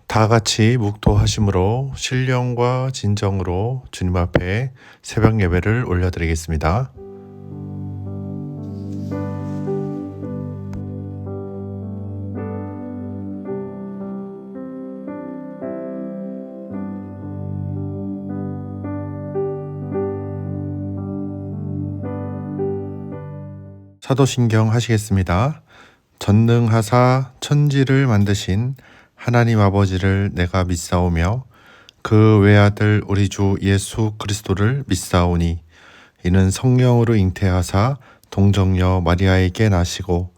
다 같이 묵도하심으로 신령과 진정으로 주님 앞에 새벽 예배를 올려드리겠습니다. 사도신경 하시겠습니다. 전능하사 천지를 만드신 하나님 아버지를 내가 믿사오며 그 외아들 우리 주 예수 그리스도를 믿사오니 이는 성령으로 잉태하사 동정녀 마리아에게 나시고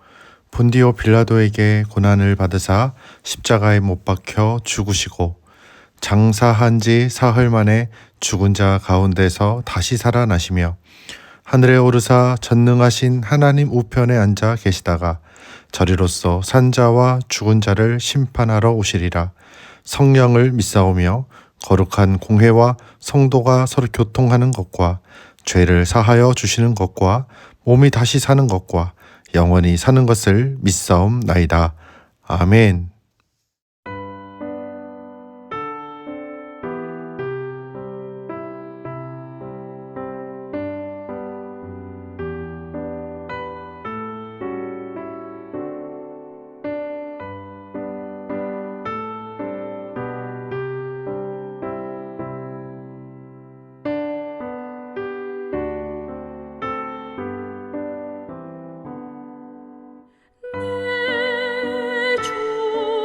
본디오 빌라도에게 고난을 받으사 십자가에 못 박혀 죽으시고 장사한 지 사흘 만에 죽은 자 가운데서 다시 살아나시며 하늘에 오르사 전능하신 하나님 우편에 앉아 계시다가 저리로서 산자와 죽은 자를 심판하러 오시리라. 성령을 믿사오며 거룩한 공회와 성도가 서로 교통하는 것과 죄를 사하여 주시는 것과 몸이 다시 사는 것과 영원히 사는 것을 믿사옵나이다. 아멘. 내 주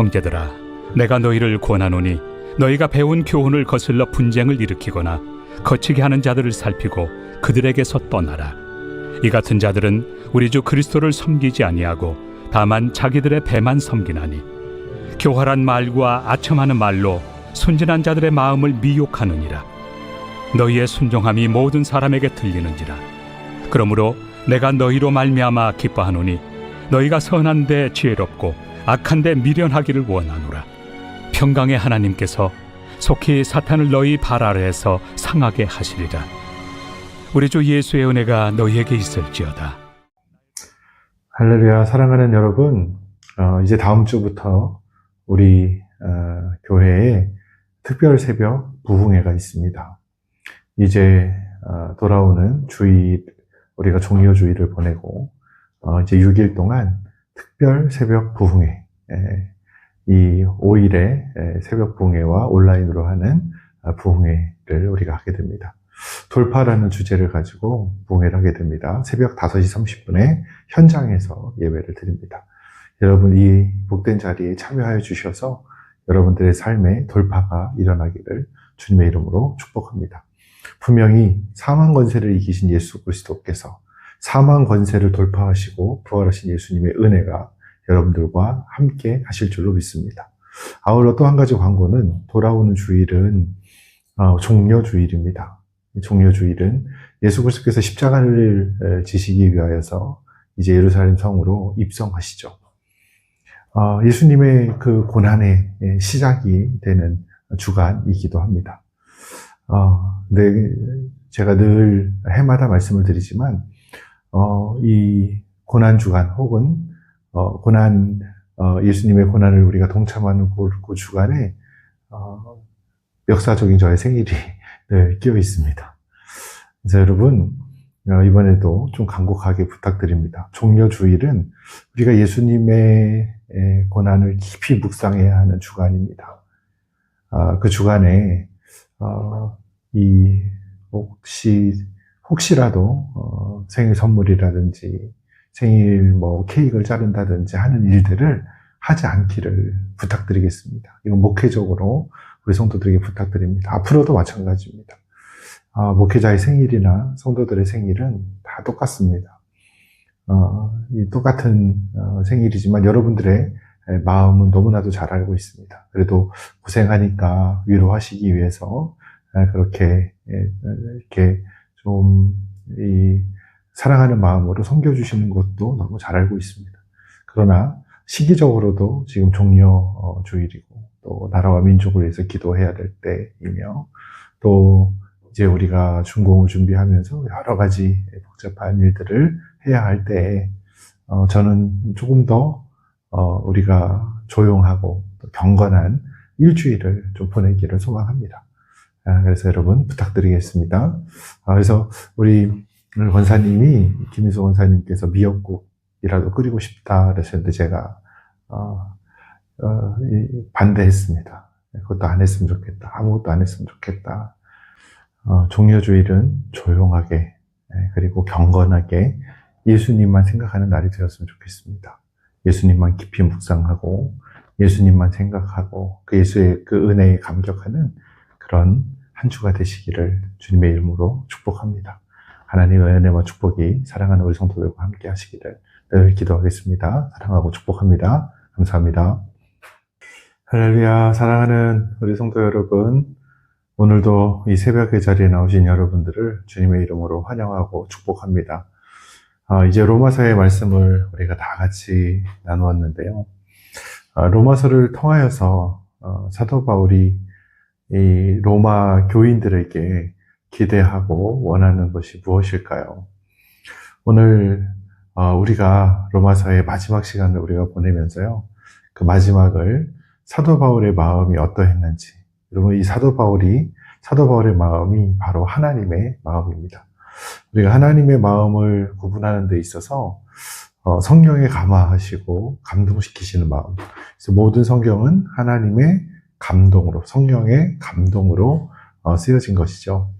형제들아, 내가 너희를 권하노니 너희가 배운 교훈을 거슬러 분쟁을 일으키거나 거치게 하는 자들을 살피고 그들에게서 떠나라. 이 같은 자들은 우리 주 그리스도를 섬기지 아니하고 다만 자기들의 배만 섬기나니 교활한 말과 아첨하는 말로 순진한 자들의 마음을 미혹하느니라. 너희의 순종함이 모든 사람에게 들리는지라. 그러므로 내가 너희로 말미암아 기뻐하노니 너희가 선한데 지혜롭고 악한데 미련하기를 원하노라. 평강의 하나님께서 속히 사탄을 너희 발 아래에서 상하게 하시리라. 우리 주 예수의 은혜가 너희에게 있을지어다. 할렐루야. 사랑하는 여러분, 이제 다음 주부터 우리 교회에 특별 새벽 부흥회가 있습니다. 이제 돌아오는 주일, 우리가 종려 주일을 보내고 이제 6일 동안 특별 새벽 부흥회, 이 5일의 새벽 부흥회와 온라인으로 하는 부흥회를 우리가 하게 됩니다. 돌파라는 주제를 가지고 부흥회를 하게 됩니다. 새벽 5시 30분에 현장에서 예배를 드립니다. 여러분, 이 복된 자리에 참여하여 주셔서 여러분들의 삶에 돌파가 일어나기를 주님의 이름으로 축복합니다. 분명히 사망 권세를 이기신 예수 그리스도께서 사망 권세를 돌파하시고 부활하신 예수님의 은혜가 여러분들과 함께 하실 줄로 믿습니다. 아울러 또 한 가지 광고는 돌아오는 주일은 종려 주일입니다. 종려 주일은 예수 그리스도께서 십자가를 지시기 위하여서 이제 예루살렘 성으로 입성하시죠. 예수님의 그 고난의 시작이 되는 주간이기도 합니다. 네, 제가 늘 해마다 말씀을 드리지만 이 고난 주간 혹은 예수님의 고난을 우리가 동참하는 그 주간에 역사적인 저의 생일이 늘 끼어 있습니다. 그래서 여러분, 이번에도 좀 간곡하게 부탁드립니다. 종려 주일은 우리가 예수님의 고난을 깊이 묵상해야 하는 주간입니다. 그 주간에 혹시라도 생일 선물이라든지 생일 케이크를 자른다든지 하는 일들을 하지 않기를 부탁드리겠습니다. 이건 목회적으로 우리 성도들에게 부탁드립니다. 앞으로도 마찬가지입니다. 목회자의 생일이나 성도들의 생일은 다 똑같습니다. 똑같은 생일이지만 여러분들의 마음은 너무나도 잘 알고 있습니다. 그래도 고생하니까 위로하시기 위해서 그렇게 이렇게 좀 사랑하는 마음으로 섬겨주시는 것도 너무 잘 알고 있습니다. 그러나 시기적으로도 지금 종려 주일이고 또 나라와 민족을 위해서 기도해야 될 때이며 또 이제 우리가 준공을 준비하면서 여러 가지 복잡한 일들을 해야 할 때에 저는 조금 더 우리가 조용하고 경건한 일주일을 좀 보내기를 소망합니다. 그래서 여러분 부탁드리겠습니다. 그래서 우리 권사님이 김인수 권사님께서 미역국이라도 끓이고 싶다 그러셨는데 제가 반대했습니다. 그것도 안 했으면 좋겠다. 아무것도 안 했으면 좋겠다. 종려주일은 조용하게 그리고 경건하게 예수님만 생각하는 날이 되었으면 좋겠습니다. 예수님만 깊이 묵상하고 예수님만 생각하고 그 예수의 그 은혜에 감격하는 그런 한 주가 되시기를 주님의 이름으로 축복합니다. 하나님의 은혜와 축복이 사랑하는 우리 성도들과 함께 하시기를 늘 기도하겠습니다. 사랑하고 축복합니다. 감사합니다. 할렐루야. 사랑하는 우리 성도 여러분, 오늘도 이 새벽의 자리에 나오신 여러분들을 주님의 이름으로 환영하고 축복합니다. 이제 로마서의 말씀을 우리가 다 같이 나누었는데요. 로마서를 통하여서 사도 바울이 이 로마 교인들에게 기대하고 원하는 것이 무엇일까요? 오늘 우리가 로마서의 마지막 시간을 우리가 보내면서요, 그 마지막을 사도 바울의 마음이 어떠했는지, 그리고 이 사도 바울의 마음이 바로 하나님의 마음입니다. 우리가 하나님의 마음을 구분하는 데 있어서 성령에 감화하시고 감동시키시는 마음. 그래서 모든 성경은 하나님의 감동으로, 성령의 감동으로 쓰여진 것이죠.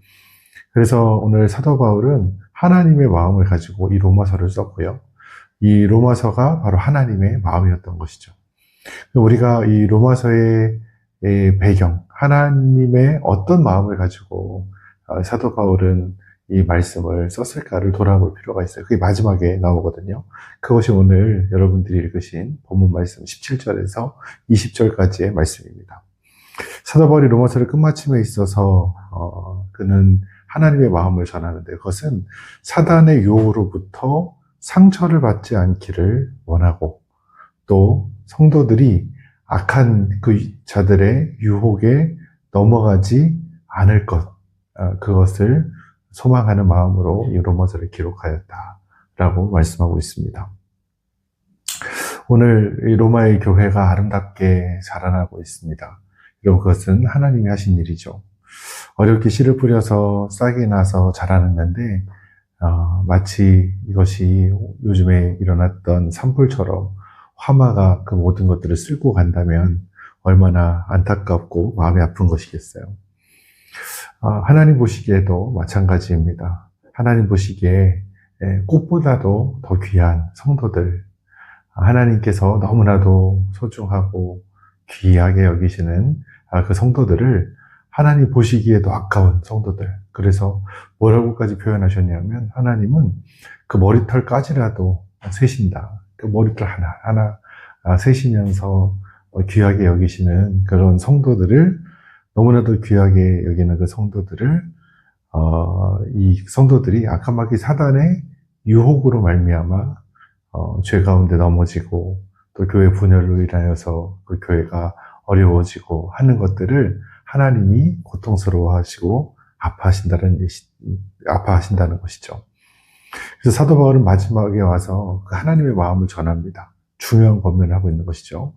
그래서 오늘 사도 바울은 하나님의 마음을 가지고 이 로마서를 썼고요. 이 로마서가 바로 하나님의 마음이었던 것이죠. 우리가 이 로마서의 배경, 하나님의 어떤 마음을 가지고 사도 바울은 이 말씀을 썼을까를 돌아볼 필요가 있어요. 그게 마지막에 나오거든요. 그것이 오늘 여러분들이 읽으신 본문 말씀 17절에서 20절까지의 말씀입니다. 사도 바울이 로마서를 끝마침에 있어서 그는 하나님의 마음을 전하는데, 그것은 사단의 유혹으로부터 상처를 받지 않기를 원하고, 또 성도들이 악한 그 자들의 유혹에 넘어가지 않을 것, 그것을 소망하는 마음으로 이 로마서를 기록하였다라고 말씀하고 있습니다. 오늘 이 로마의 교회가 아름답게 자라나고 있습니다. 이런 것은 하나님이 하신 일이죠. 어렵게 씨를 뿌려서 싹이 나서 자라났는데 마치 이것이 요즘에 일어났던 산불처럼 화마가 그 모든 것들을 쓸고 간다면 얼마나 안타깝고 마음이 아픈 것이겠어요. 하나님 보시기에도 마찬가지입니다. 하나님 보시기에 꽃보다도 더 귀한 성도들, 하나님께서 너무나도 소중하고 귀하게 여기시는 그 성도들을 하나님 보시기에도 아까운 성도들. 그래서 뭐라고까지 표현하셨냐면, 하나님은 그 머리털까지라도 세신다. 그 머리털 하나 세시면서 귀하게 여기시는 그런 성도들을, 너무나도 귀하게 여기는 그 성도들을 이 성도들이 아카마키 사단의 유혹으로 말미암아 죄 가운데 넘어지고, 또 교회 분열로 인하여서 그 교회가 어려워지고 하는 것들을 하나님이 고통스러워하시고 아파하신다는 것이죠. 그래서 사도 바울은 마지막에 와서 그 하나님의 마음을 전합니다. 중요한 권면을 하고 있는 것이죠.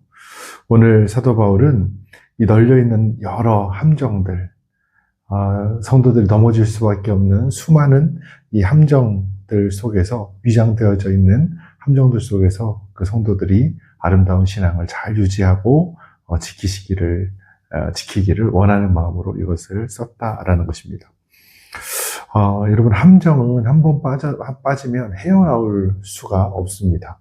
오늘 사도 바울은 이 널려있는 여러 함정들, 성도들이 넘어질 수밖에 없는 수많은 이 함정들 속에서, 위장되어져 있는 함정들 속에서 그 성도들이 아름다운 신앙을 잘 유지하고 지키기를 원하는 마음으로 이것을 썼다라는 것입니다. 여러분, 함정은 한번 빠지면 헤어나올 수가 없습니다.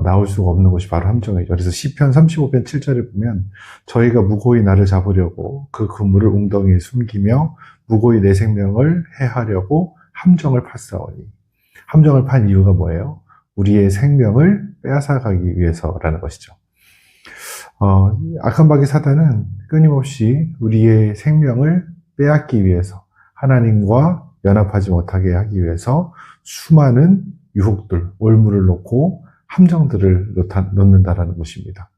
나올 수가 없는 것이 바로 함정이죠. 그래서 시편 35편 7절에 보면, 저희가 무고히 나를 잡으려고 그 그물을 웅덩이에 숨기며 무고히 내 생명을 해하려고 함정을 팠사오니. 함정을 판 이유가 뭐예요? 우리의 생명을 빼앗아가기 위해서라는 것이죠. 악한 마귀 사단은 끊임없이 우리의 생명을 빼앗기 위해서, 하나님과 연합하지 못하게 하기 위해서 수많은 유혹들, 올무를 놓고 함정들을 놓는다라는 것입니다.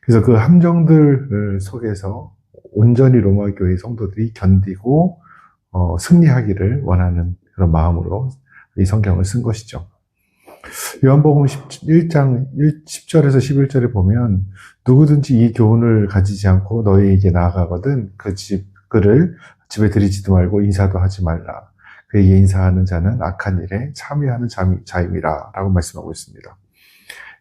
그래서 그 함정들 속에서 온전히 로마 교회 성도들이 견디고 승리하기를 원하는 그런 마음으로 이 성경을 쓴 것이죠. 요한복음 1장 10절에서 11절에 보면, 누구든지 이 교훈을 가지지 않고 너희에게 나아가거든 그를 집에 들이지도 말고 인사도 하지 말라. 그에게 인사하는 자는 악한 일에 참여하는 자임이라 라고 말씀하고 있습니다.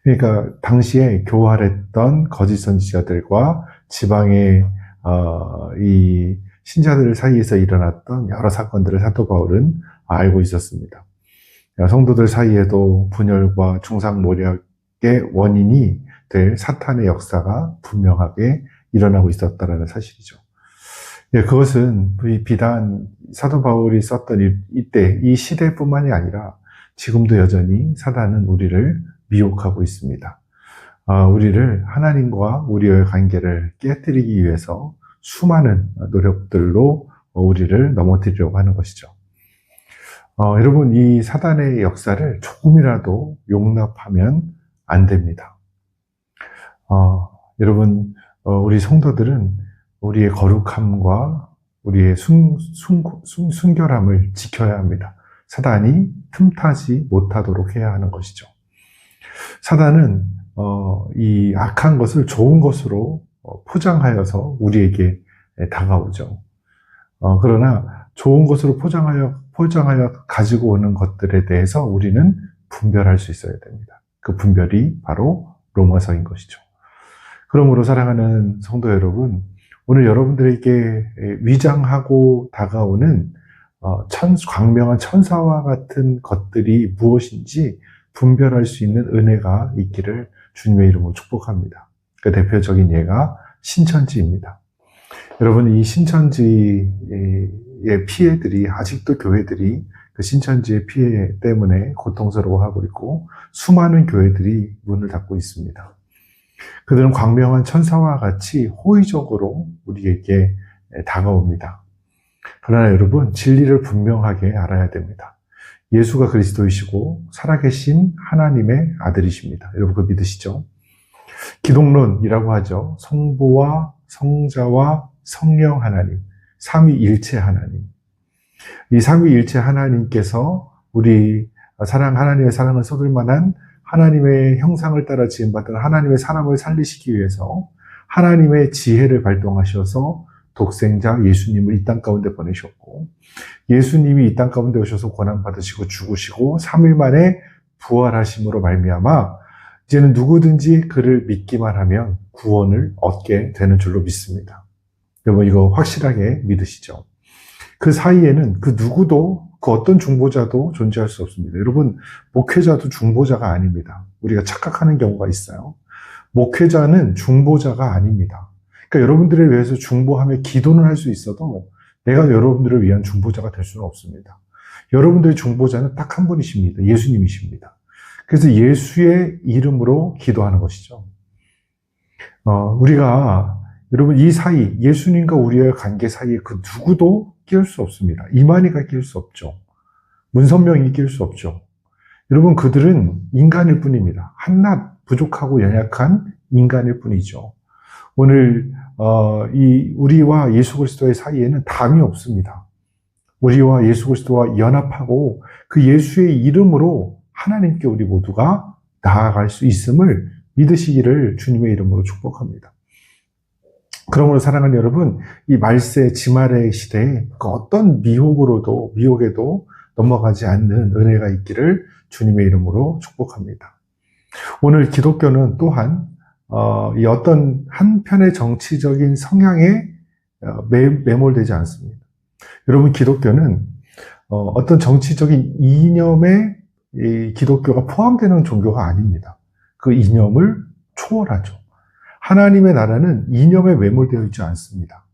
그러니까 당시에 교활했던 거짓 선지자들과 지방의 이 신자들 사이에서 일어났던 여러 사건들을 사도 바울은 알고 있었습니다. 성도들 사이에도 분열과 중상모략의 원인이 될 사탄의 역사가 분명하게 일어나고 있었다는 사실이죠. 그것은 비단 사도 바울이 썼던 이때, 이 시대뿐만이 아니라 지금도 여전히 사단은 우리를 미혹하고 있습니다. 우리를, 하나님과 우리의 관계를 깨뜨리기 위해서 수많은 노력들로 우리를 넘어뜨리려고 하는 것이죠. 여러분, 이 사단의 역사를 조금이라도 용납하면 안 됩니다. 여러분, 우리 성도들은 우리의 거룩함과 우리의 순결함을 지켜야 합니다. 사단이 틈타지 못하도록 해야 하는 것이죠. 사단은 이 악한 것을 좋은 것으로 포장하여서 우리에게 다가오죠. 그러나 좋은 것으로 포장하여 가지고 오는 것들에 대해서 우리는 분별할 수 있어야 됩니다. 그 분별이 바로 로마서인 것이죠. 그러므로 사랑하는 성도 여러분, 오늘 여러분들에게 위장하고 다가오는 광명한 천사와 같은 것들이 무엇인지 분별할 수 있는 은혜가 있기를 주님의 이름으로 축복합니다. 그 대표적인 예가 신천지입니다. 여러분, 이 신천지의 피해들이 아직도 교회들이 그 신천지의 피해 때문에 고통스러워하고 있고 수많은 교회들이 문을 닫고 있습니다. 그들은 광명한 천사와 같이 호의적으로 우리에게 다가옵니다. 그러나 여러분, 진리를 분명하게 알아야 됩니다. 예수가 그리스도이시고 살아계신 하나님의 아들이십니다. 여러분 그거 믿으시죠? 기독론이라고 하죠. 성부와 성자와 성령 하나님, 삼위일체 하나님. 이 삼위일체 하나님께서 우리 하나님의 사랑을 쏟을 만한 하나님의 형상을 따라 지음받은 하나님의 사람을 살리시기 위해서 하나님의 지혜를 발동하셔서 독생자 예수님을 이 땅 가운데 보내셨고, 예수님이 이 땅 가운데 오셔서 고난받으시고 죽으시고 3일 만에 부활하심으로 말미암아 이제는 누구든지 그를 믿기만 하면 구원을 얻게 되는 줄로 믿습니다. 여러분 이거 확실하게 믿으시죠? 그 사이에는 그 누구도, 그 어떤 중보자도 존재할 수 없습니다. 여러분, 목회자도 중보자가 아닙니다. 우리가 착각하는 경우가 있어요. 목회자는 중보자가 아닙니다. 그러니까 여러분들에 위해서 중보하며 기도는 할 수 있어도 내가 여러분들을 위한 중보자가 될 수는 없습니다. 여러분들의 중보자는 딱 한 분이십니다. 예수님이십니다. 그래서 예수의 이름으로 기도하는 것이죠. 우리가 여러분 이 사이, 예수님과 우리의 관계 사이에 그 누구도 끼울 수 없습니다. 이만희가 끼울 수 없죠. 문선명이 끼울 수 없죠. 여러분 그들은 인간일 뿐입니다. 한낱 부족하고 연약한 인간일 뿐이죠. 오늘 우리와 예수 그리스도의 사이에는 담이 없습니다. 우리와 예수 그리스도와 연합하고 그 예수의 이름으로 하나님께 우리 모두가 나아갈 수 있음을 믿으시기를 주님의 이름으로 축복합니다. 그러므로 사랑하는 여러분, 이 말세 지말의 시대에 그 어떤 미혹에도 넘어가지 않는 은혜가 있기를 주님의 이름으로 축복합니다. 오늘 기독교는 또한 이 어떤 한편의 정치적인 성향에 매몰되지 않습니다. 여러분 기독교는 어떤 정치적인 이념에 이 기독교가 포함되는 종교가 아닙니다. 그 이념을 초월하죠. 하나님의 나라는 이념에 매몰되어 있지 않습니다.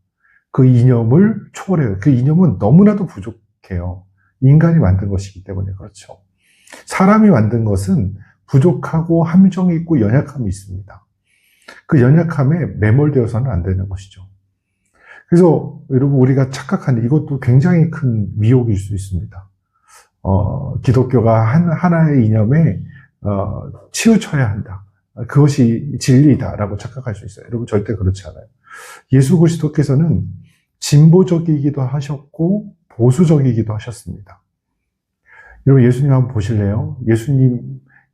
그 이념을 초월해요. 그 이념은 너무나도 부족해요. 인간이 만든 것이기 때문에 그렇죠. 사람이 만든 것은 부족하고 함정이 있고 연약함이 있습니다. 그 연약함에 매몰되어서는 안 되는 것이죠. 그래서 여러분 우리가 착각하는 이것도 굉장히 큰 미혹일 수 있습니다. 기독교가 하나의 이념에 치우쳐야 한다. 그것이 진리다라고 착각할 수 있어요. 여러분 절대 그렇지 않아요. 예수 그리스도께서는 진보적이기도 하셨고 보수적이기도 하셨습니다. 여러분 예수님 한번 보실래요?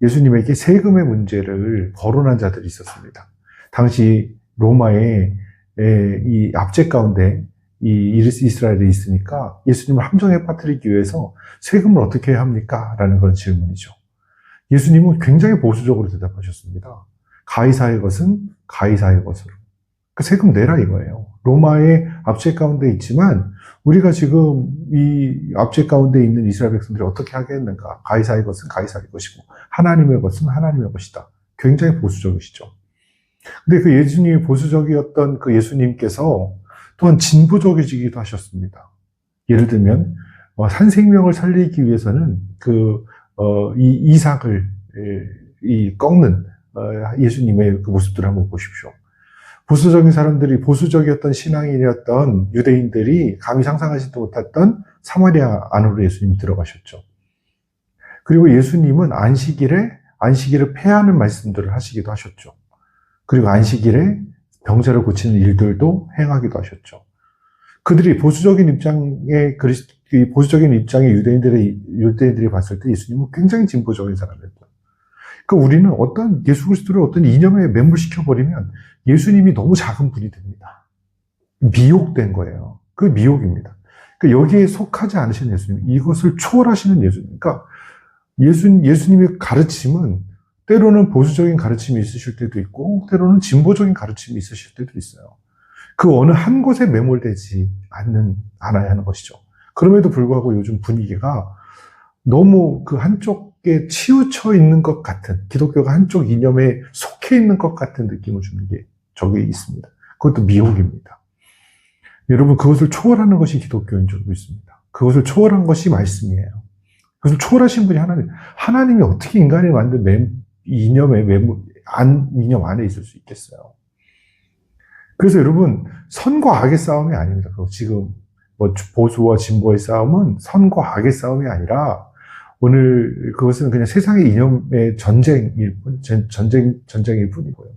예수님에게 세금의 문제를 거론한 자들이 있었습니다. 당시 로마의 이 압제 가운데 이 이스라엘에 있으니까 예수님을 함정에 빠뜨리기 위해서 세금을 어떻게 해야 합니까? 라는 그런 질문이죠. 예수님은 굉장히 보수적으로 대답하셨습니다. 가이사의 것은 가이사의 것으로. 그 세금 내라 이거예요. 로마의 압제 가운데 있지만 우리가 지금 이 압제 가운데 있는 이스라엘 백성들이 어떻게 하겠는가? 가이사의 것은 가이사의 것이고 하나님의 것은 하나님의 것이다. 굉장히 보수적이시죠. 근데 그 예수님이 보수적이었던 그 예수님께서 또한 진보적이기도 하셨습니다. 예를 들면 산생명을 살리기 위해서는 이 이삭을 꺾는 예수님의 그 모습들을 한번 보십시오. 보수적인 사람들이, 보수적이었던 신앙인이었던 유대인들이 감히 상상하지도 못했던 사마리아 안으로 예수님이 들어가셨죠. 그리고 예수님은 안식일을 폐하는 말씀들을 하시기도 하셨죠. 그리고 안식일에 병자를 고치는 일들도 행하기도 하셨죠. 그들이 보수적인 입장의 유대인들이 봤을 때 예수님은 굉장히 진보적인 사람이었다. 그러니까 우리는 예수 그리스도를 어떤 이념에 매몰시켜버리면 예수님이 너무 작은 분이 됩니다. 미혹된 거예요. 그 미혹입니다. 그러니까 여기에 속하지 않으신 예수님, 이것을 초월하시는 예수님. 그러니까 예수님의 가르침은 때로는 보수적인 가르침이 있으실 때도 있고, 때로는 진보적인 가르침이 있으실 때도 있어요. 그 어느 한 곳에 매몰되지 않아야 하는 것이죠. 그럼에도 불구하고 요즘 분위기가 너무 그 한쪽 한쪽에 치우쳐 있는 것 같은, 기독교가 한쪽 이념에 속해 있는 것 같은 느낌을 주는 게 저기 있습니다. 그것도 미혹입니다. 여러분, 그것을 초월하는 것이 기독교인 줄도 있습니다. 그것을 초월한 것이 말씀이에요. 그것을 초월하신 분이 하나님이 어떻게 인간을 만든 이념 안에 있을 수 있겠어요. 그래서 여러분, 선과 악의 싸움이 아닙니다. 지금 보수와 진보의 싸움은 선과 악의 싸움이 아니라 오늘 그것은 그냥 세상의 이념의 전쟁일 뿐이고요.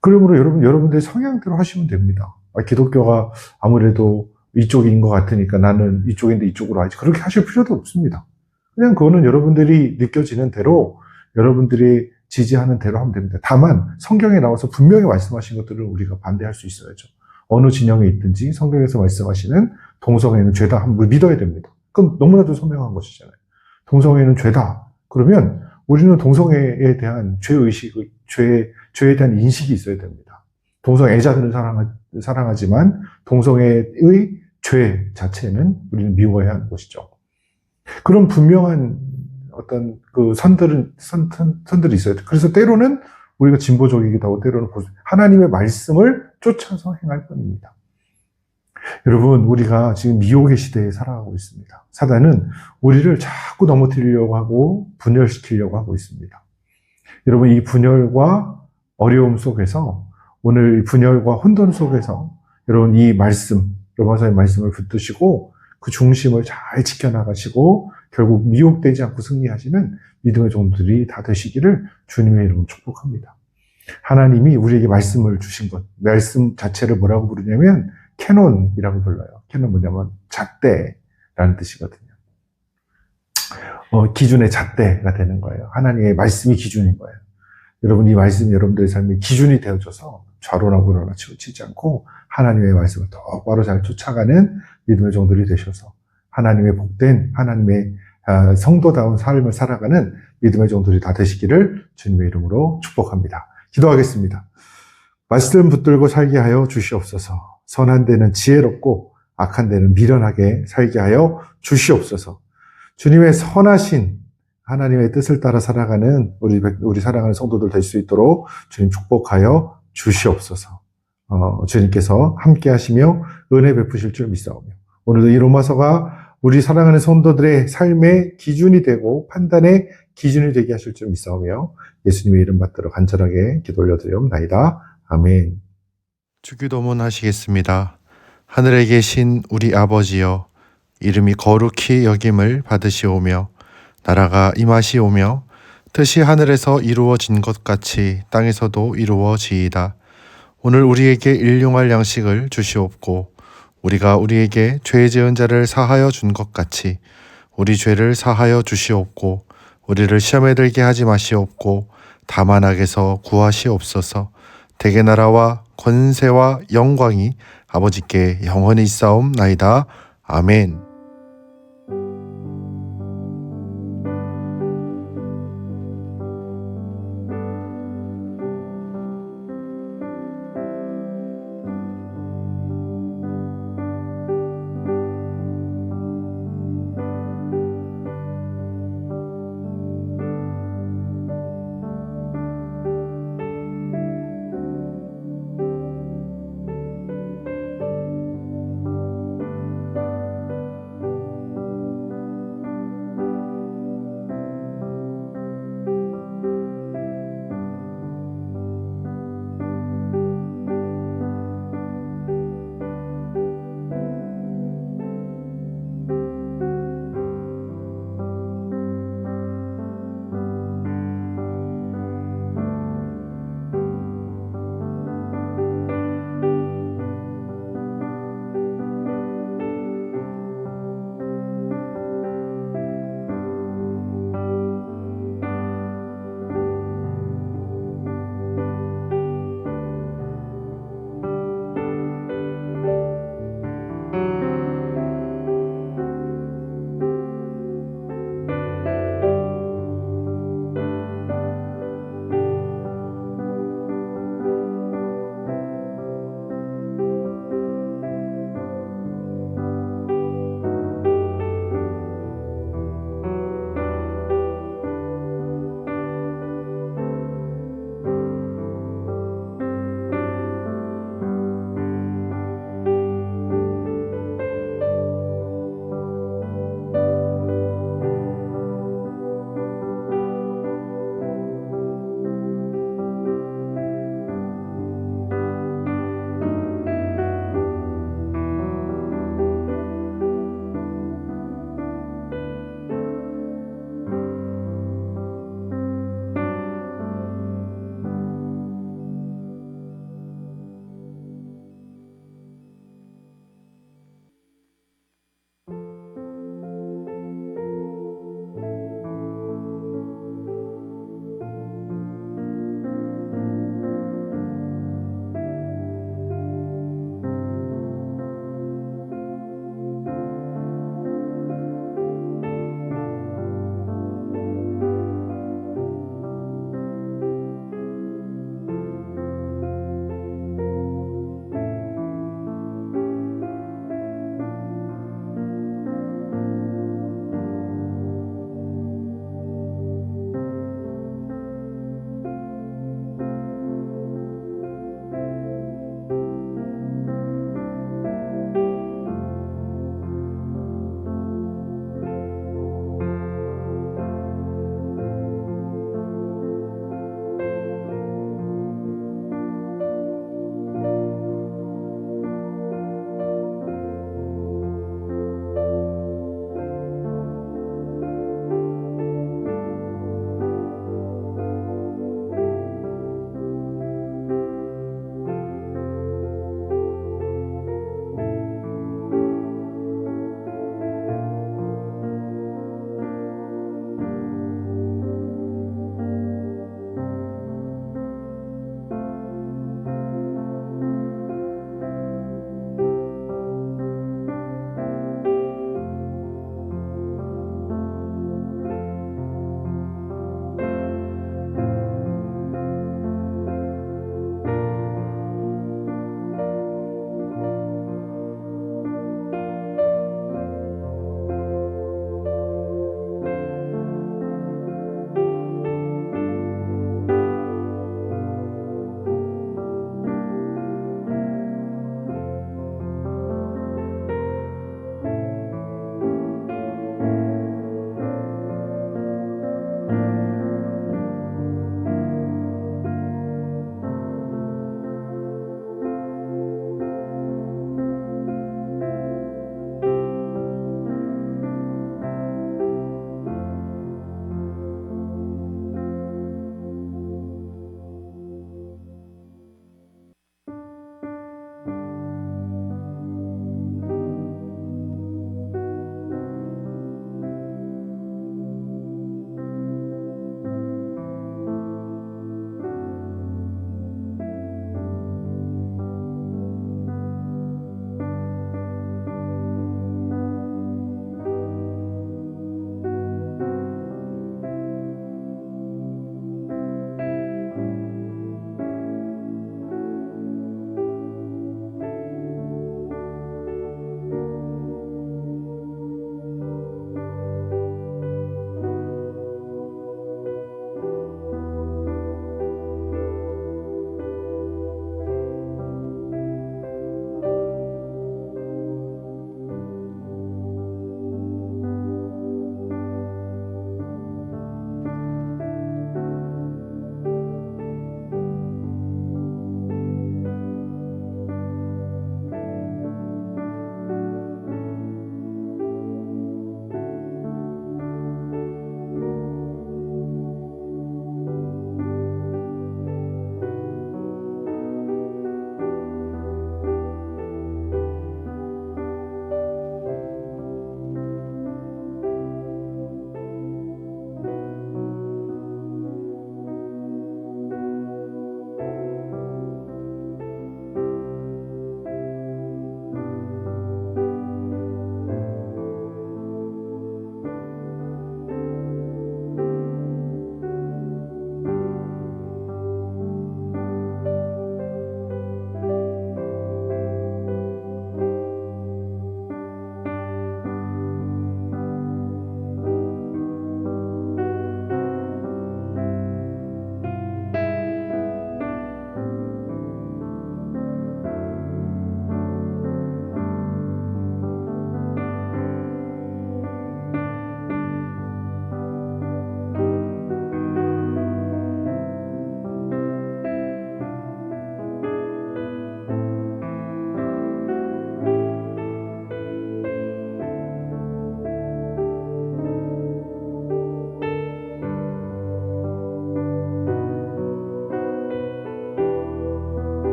그러므로 여러분들의 성향대로 하시면 됩니다. 기독교가 아무래도 이쪽인 것 같으니까 나는 이쪽인데 이쪽으로 하지. 그렇게 하실 필요도 없습니다. 그냥 그거는 여러분들이 느껴지는 대로, 여러분들이 지지하는 대로 하면 됩니다. 다만 성경에 나와서 분명히 말씀하신 것들을 우리가 반대할 수 있어야죠. 어느 진영에 있든지 성경에서 말씀하시는 동성애는 죄다 함을 믿어야 됩니다. 그건 너무나도 선명한 것이잖아요. 동성애는 죄다. 그러면 우리는 동성애에 대한 죄에 대한 인식이 있어야 됩니다. 동성애자들은 사랑하지만 동성애의 죄 자체는 우리는 미워해야 하는 것이죠. 그런 분명한 어떤 그 선들이 있어야 돼요. 그래서 때로는 우리가 진보적이기도 하고 때로는 하나님의 말씀을 쫓아서 행할 뿐입니다. 여러분, 우리가 지금 미혹의 시대에 살아가고 있습니다. 사단은 우리를 자꾸 넘어뜨리려고 하고 분열시키려고 하고 있습니다. 여러분, 이 분열과 어려움 속에서, 오늘 분열과 혼돈 속에서 여러분 이 말씀, 로마서의 말씀을 붙드시고 그 중심을 잘 지켜나가시고 결국 미혹되지 않고 승리하시는 믿음의 종들이 다 되시기를 주님의 이름으로 축복합니다. 하나님이 우리에게 말씀을 주신 것, 말씀 자체를 뭐라고 부르냐면 캐논이라고 불러요. 캐논 뭐냐면 잣대라는 뜻이거든요. 기준의 잣대가 되는 거예요. 하나님의 말씀이 기준인 거예요. 여러분, 이 말씀이 여러분들의 삶의 기준이 되어줘서 좌로나 우로나 치우치지 않고 하나님의 말씀을 똑바로 잘 쫓아가는 믿음의 종들이 되셔서 하나님의 복된, 하나님의 성도다운 삶을 살아가는 믿음의 종들이 다 되시기를 주님의 이름으로 축복합니다. 기도하겠습니다. 말씀 붙들고 살게 하여 주시옵소서. 선한 데는 지혜롭고 악한 데는 미련하게 살게 하여 주시옵소서. 주님의 선하신 하나님의 뜻을 따라 살아가는 우리 사랑하는 성도들 될 수 있도록 주님 축복하여 주시옵소서. 주님께서 함께 하시며 은혜 베푸실 줄 믿사오며 오늘도 이 로마서가 우리 사랑하는 성도들의 삶의 기준이 되고 판단의 기준이 되게 하실 줄 믿사오며 예수님의 이름 받들어 간절하게 기도 올려드리옵나이다. 아멘. 주기도문 하시겠습니다. 하늘에 계신 우리 아버지여, 이름이 거룩히 여김을 받으시오며 나라가 임하시오며 뜻이 하늘에서 이루어진 것 같이 땅에서도 이루어지이다. 오늘 우리에게 일용할 양식을 주시옵고 우리가 우리에게 죄 지은 자를 사하여 준 것 같이 우리 죄를 사하여 주시옵고 우리를 시험에 들게 하지 마시옵고 다만 악에서 구하시옵소서. 대개 나라와 권세와 영광이 아버지께 영원히 있사옵나이다. 아멘.